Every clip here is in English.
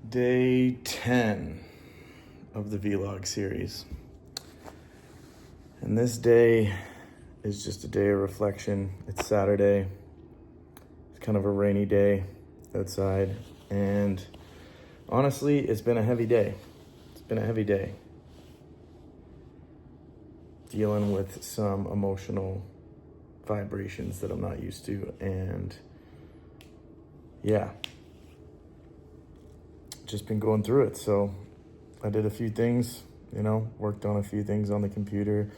Day 10 of the vlog series. And this day is just a day of reflection. It's Saturday. It's kind of a rainy day outside. And honestly, it's been a heavy day. Dealing with some emotional vibrations that I'm not used to. And yeah, just been going through it. So I did a few things, worked on a few things on the computer,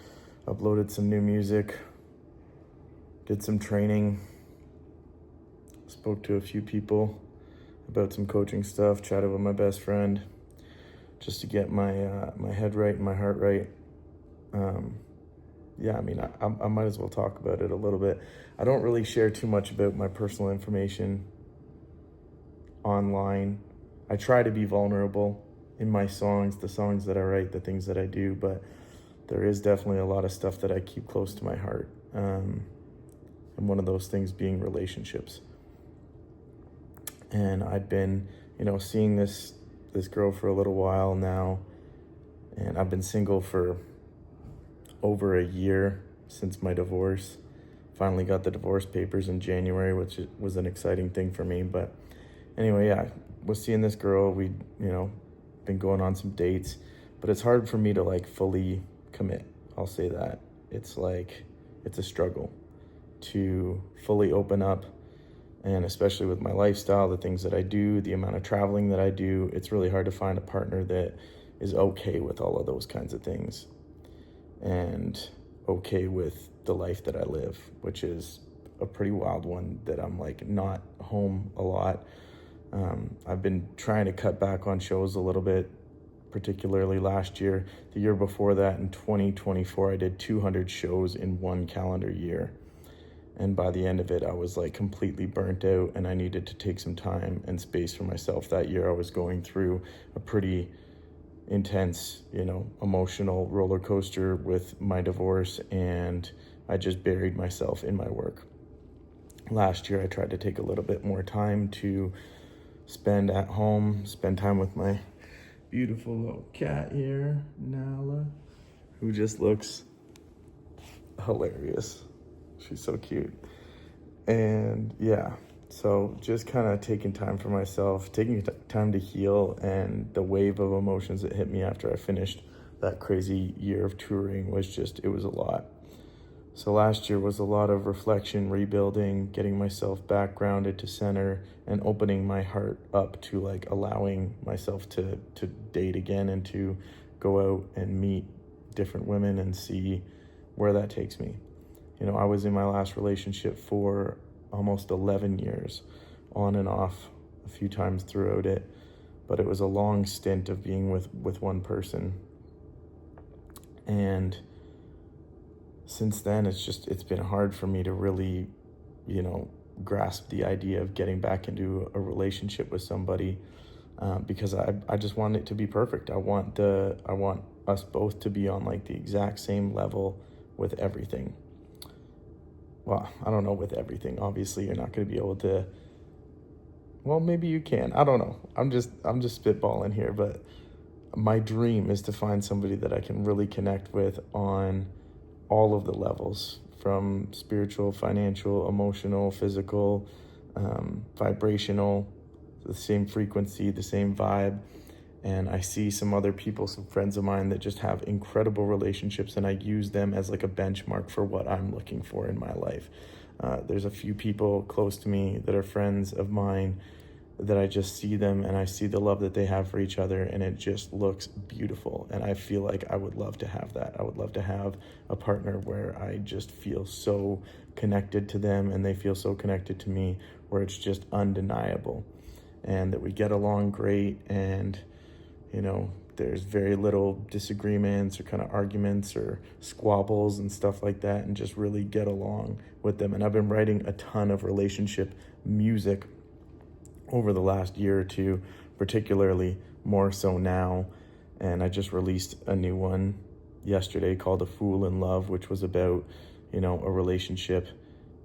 uploaded some new music, did some training, spoke to a few people about some coaching stuff, chatted with my best friend just to get my head right and my heart right. I might as well talk about it a little bit. I don't really share too much about my personal information online. I try to be vulnerable in my songs, the songs that I write, the things that I do, but there is definitely a lot of stuff that I keep close to my heart. And one of those things being relationships. And I'd been, seeing this girl for a little while now, and I've been single for over a year since my divorce. Finally got the divorce papers in January, which was an exciting thing for me. But anyway, yeah, was seeing this girl. We'd, been going on some dates, but it's hard for me to fully commit. I'll say that. It's a struggle to fully open up. And especially with my lifestyle, the things that I do, the amount of traveling that I do, it's really hard to find a partner that is okay with all of those kinds of things and okay with the life that I live, which is a pretty wild one, that I'm not home a lot. I've been trying to cut back on shows a little bit, particularly last year. The year before that, in 2024, I did 200 shows in one calendar year. And by the end of it, I was completely burnt out, and I needed to take some time and space for myself. That year, I was going through a pretty intense, emotional roller coaster with my divorce, and I just buried myself in my work. Last year, I tried to take a little bit more time to spend at home, spend time with my beautiful little cat here, Nala, who just looks hilarious. She's so cute. And yeah, so just kind of taking time for myself, taking time to heal, and the wave of emotions that hit me after I finished that crazy year of touring it was a lot. So last year was a lot of reflection, rebuilding, getting myself back grounded to center, and opening my heart up to allowing myself to date again and to go out and meet different women and see where that takes me. I was in my last relationship for almost 11 years, on and off a few times throughout it, but it was a long stint of being with one person. And since then, it's been hard for me to really, grasp the idea of getting back into a relationship with somebody, because I just want it to be perfect. I want us both to be on the exact same level with everything. Well, I don't know with everything. Obviously, you're not going to be able to. Well, maybe you can. I don't know. I'm just spitballing here, but my dream is to find somebody that I can really connect with on all of the levels, from spiritual, financial, emotional, physical, vibrational, the same frequency, the same vibe. And I see some other people, some friends of mine that just have incredible relationships, and I use them as a benchmark for what I'm looking for in my life. There's a few people close to me that are friends of mine that I just see them and I see the love that they have for each other, and it just looks beautiful. And I feel like I would love to have that. I would love to have a partner where I just feel so connected to them and they feel so connected to me, where it's just undeniable, and that we get along great, and there's very little disagreements or kind of arguments or squabbles and stuff like that, and just really get along with them. And I've been writing a ton of relationship music over the last year or two, particularly more so now. And I just released a new one yesterday called A Fool in Love, which was about, a relationship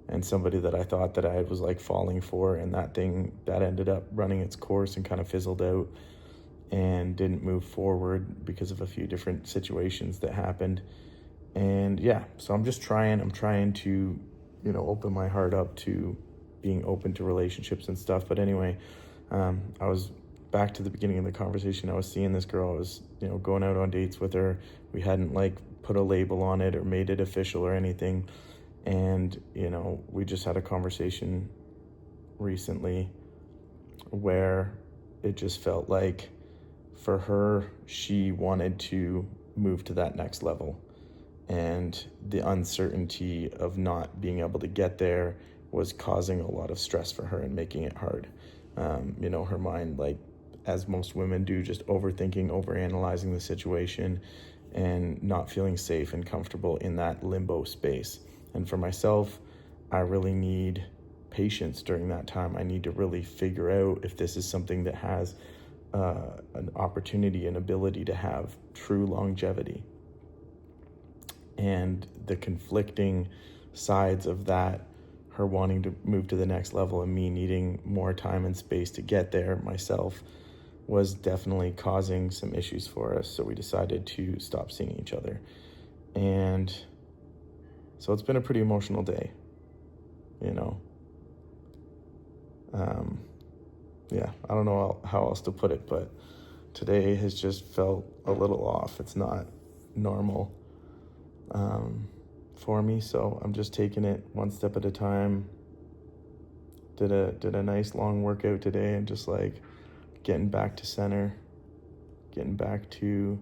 and somebody that I thought that I was like falling for, and that ended up running its course and kind of fizzled out and didn't move forward because of a few different situations that happened. And yeah, so I'm trying to, open my heart up to being open to relationships and stuff. But anyway, I was back to the beginning of the conversation. I was seeing this girl. I was, going out on dates with her. We hadn't like put a label on it or made it official or anything. And, we just had a conversation recently where it just felt like for her, she wanted to move to that next level. And the uncertainty of not being able to get there was causing a lot of stress for her and making it hard. Her mind, like as most women do, just overthinking, overanalyzing the situation and not feeling safe and comfortable in that limbo space. And for myself, I really need patience during that time. I need to really figure out if this is something that has an opportunity, an ability to have true longevity. And the conflicting sides of that, her wanting to move to the next level and me needing more time and space to get there myself, was definitely causing some issues for us. So we decided to stop seeing each other. And so it's been a pretty emotional day, yeah, I don't know how else to put it, but today has just felt a little off. It's not normal for me, so I'm just taking it one step at a time. Did a nice long workout today and just like getting back to center, getting back to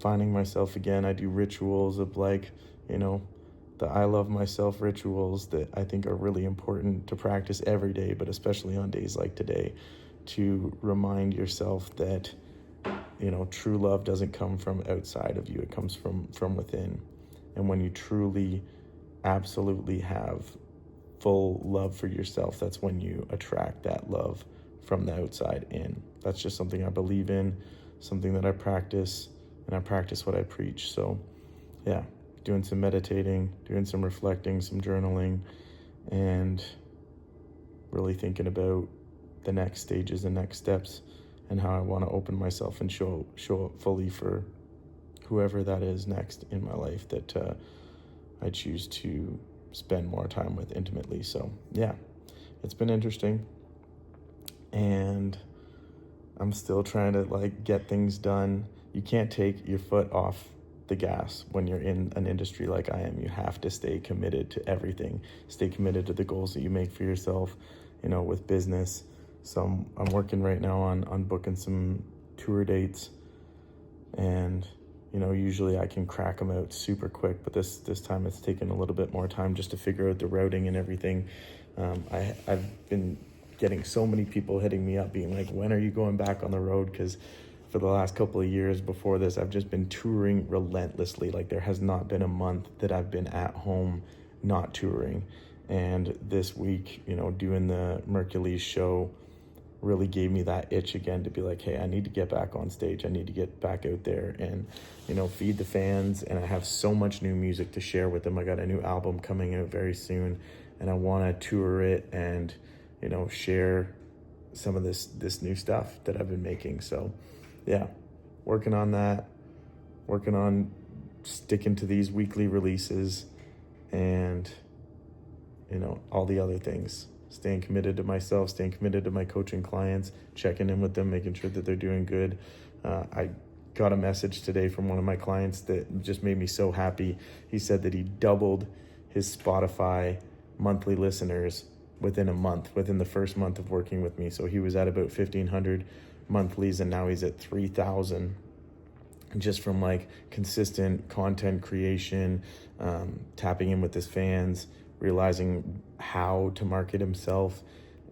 finding myself again. I do rituals of like, the I love myself rituals that I think are really important to practice every day, but especially on days like today, to remind yourself that, true love doesn't come from outside of you. It comes from within. And when you truly, absolutely have full love for yourself, that's when you attract that love from the outside in. That's just something I believe in, something that I practice, and I practice what I preach. So yeah, doing some meditating, doing some reflecting, some journaling, and really thinking about the next stages and next steps and how I want to open myself and show up fully for whoever that is next in my life that I choose to spend more time with intimately. So yeah, it's been interesting, and I'm still trying to like get things done. You can't take your foot off the gas when you're in an industry like I am. You have to stay committed to everything, stay committed to the goals that you make for yourself, with business. So I'm working right now on booking some tour dates, and usually I can crack them out super quick, but this time it's taken a little bit more time just to figure out the routing and everything. I've been getting so many people hitting me up being like, when are you going back on the road? Because for the last couple of years before this, I've just been touring relentlessly. Like there has not been a month that I've been at home not touring. And this week, doing the Mercules show really gave me that itch again to be like, hey, I need to get back on stage. I need to get back out there and, feed the fans. And I have so much new music to share with them. I got a new album coming out very soon, and I want to tour it and, share some of this new stuff that I've been making. So yeah, working on that, working on sticking to these weekly releases and, all the other things. Staying committed to myself, staying committed to my coaching clients, checking in with them, making sure that they're doing good. I got a message today from one of my clients that just made me so happy. He said that he doubled his Spotify monthly listeners within a month, within the first month of working with me. So he was at about 1,500 monthlies, and now he's at 3,000. Just from like consistent content creation, tapping in with his fans, realizing how to market himself,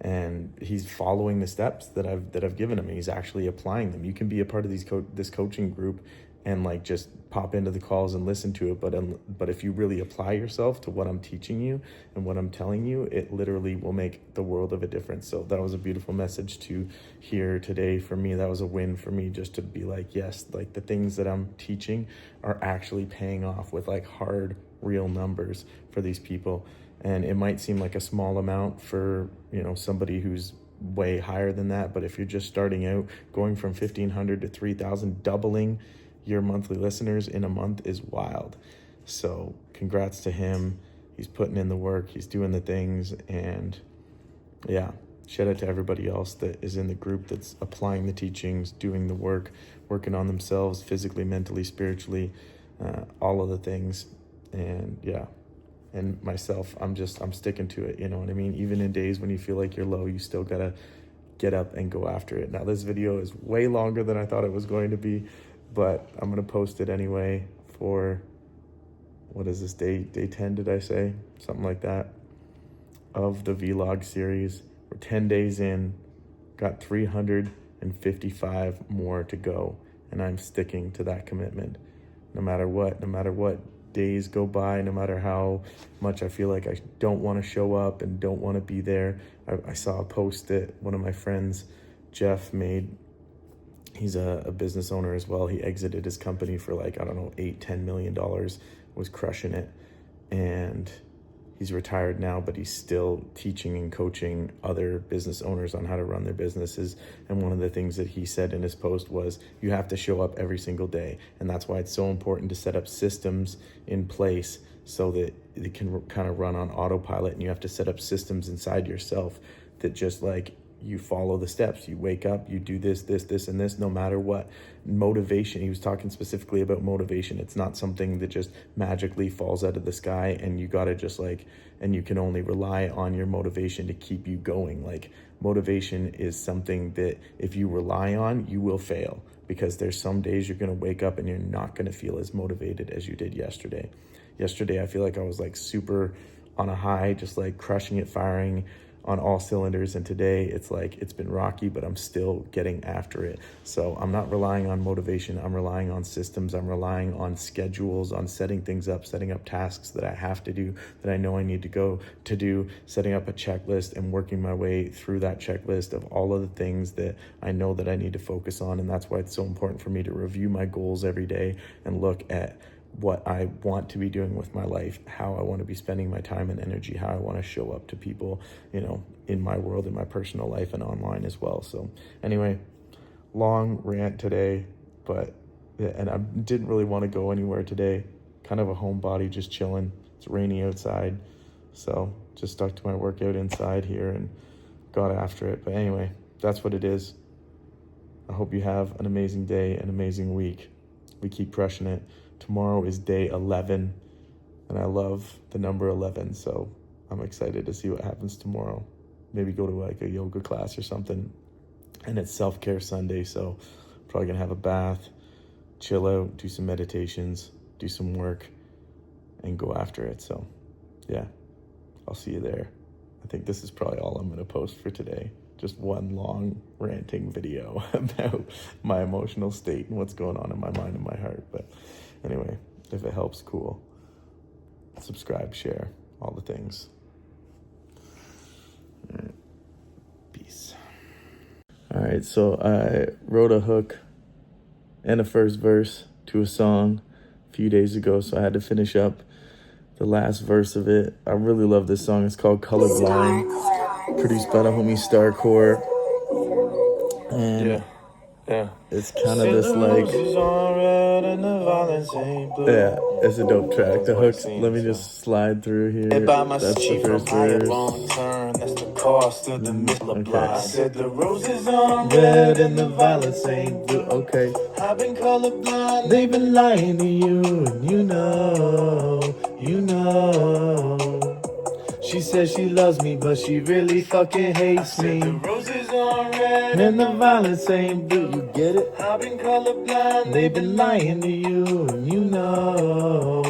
and he's following the steps that I've given him, and he's actually applying them. You can be a part of this coaching group and like just pop into the calls and listen to it, but if you really apply yourself to what I'm teaching you and what I'm telling you, it literally will make the world of a difference. So that was a beautiful message to hear today for me. That was a win for me, just to be like, yes, like the things that I'm teaching are actually paying off with like hard, real numbers for these people. And it might seem like a small amount for, you know, somebody who's way higher than that. But if you're just starting out, going from 1,500 to 3,000, doubling your monthly listeners in a month is wild. So congrats to him. He's putting in the work, he's doing the things, and yeah, shout out to everybody else that is in the group that's applying the teachings, doing the work, working on themselves physically, mentally, spiritually, all of the things. And yeah, and myself, I'm sticking to it, you know what I mean? Even in days when you feel like you're low, you still gotta get up and go after it. Now this video is way longer than I thought it was going to be, but I'm gonna post it anyway for, what is this, day 10, did I say? Something like that, of the vlog series. We're 10 days in, got 355 more to go, and I'm sticking to that commitment. No matter what days go by, no matter how much I feel like I don't want to show up and don't want to be there. I saw a post that one of my friends, Jeff, made. He's a business owner as well. He exited his company for like, I don't know, $8-10 million, was crushing it. And he's retired now, but he's still teaching and coaching other business owners on how to run their businesses. And one of the things that he said in his post was, you have to show up every single day. And that's why it's so important to set up systems in place so that it can kind of run on autopilot. And you have to set up systems inside yourself that just like, you follow the steps. You wake up, you do this, and this, no matter what. Motivation, he was talking specifically about motivation. It's not something that just magically falls out of the sky and you gotta just like, and you can only rely on your motivation to keep you going. Like, motivation is something that if you rely on, you will fail, because there's some days you're gonna wake up and you're not gonna feel as motivated as you did yesterday. Yesterday, I feel like I was like super on a high, just like crushing it, firing on all cylinders. And today it's like, it's been rocky, but I'm still getting after it. So I'm not relying on motivation. I'm relying on systems. I'm relying on schedules, on setting things up, setting up tasks that I have to do, that I know I need to go to do, setting up a checklist and working my way through that checklist of all of the things that I know that I need to focus on. And that's why it's so important for me to review my goals every day and look at what I want to be doing with my life, how I want to be spending my time and energy, how I want to show up to people, you know, in my world, in my personal life and online as well. So anyway, long rant today, but yeah, and I didn't really want to go anywhere today. Kind of a homebody, just chilling. It's rainy outside, so just stuck to my workout inside here and got after it. But anyway, that's what it is. I hope you have an amazing day, an amazing week. We keep crushing it. Tomorrow is day 11, and I love the number 11, so I'm excited to see what happens tomorrow. Maybe go to like a yoga class or something, and it's self-care Sunday, so probably gonna have a bath, chill out, do some meditations, do some work, and go after it. So yeah, I'll see you there. I think this is probably all I'm gonna post for today. Just one long ranting video about my emotional state and what's going on in my mind and my heart. But anyway, if it helps, cool. Subscribe, share, all the things. All right. Peace. All right, so I wrote a hook and a first verse to a song a few days ago, so I had to finish up the last verse of it. I really love this song. It's called Colorblind. Produced by the homie Starcore, and it's kind of this like, yeah, it's a dope track. The hooks, let me just slide through here. That's the first verse. Okay. Said the roses are red and the violets ain't blue. Okay. I've been colorblind. They've been lying to you, and you know. She says she loves me, but she really fucking hates me. The roses are red and the violets ain't blue. You get it? I've been colorblind. They've been lying to you, and you know.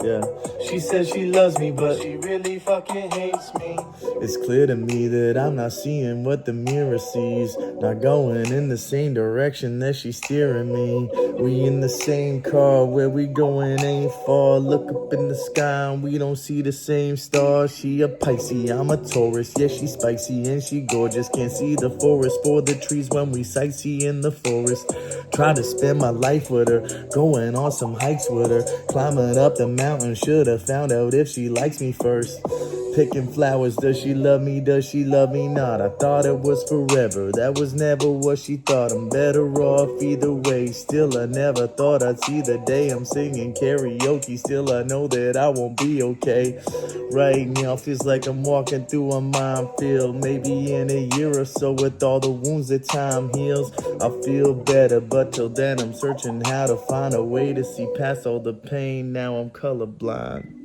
Yeah. She says she loves me, but she really fucking hates me. It's clear to me that I'm not seeing what the mirror sees. Not going in the same direction that she's steering me. We in the same car, where we going ain't far. Look up in the sky and we don't see the same stars. She a Pisces, I'm a Taurus. Yeah, she spicy and she gorgeous. Can't see the forest for the trees when we sightsee in the forest. Try to spend my life with her, going on some hikes with her, climbing up the mountain mountain, should've found out if she likes me first. Picking flowers, does she love me, does she love me not? I thought it was forever, that was never what she thought. I'm better off either way, still I never thought I'd see the day I'm singing karaoke. Still I know that I won't be okay. Right now feels like I'm walking through a minefield. Maybe in a year or so, with all the wounds that time heals, I'll feel better, but till then I'm searching how to find a way to see past all the pain. Now I'm colorblind.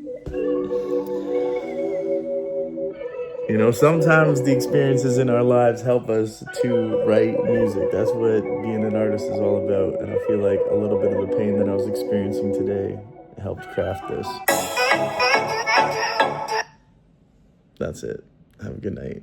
You know, sometimes the experiences in our lives help us to write music. That's what being an artist is all about. And I feel like a little bit of the pain that I was experiencing today helped craft this. That's it. Have a good night.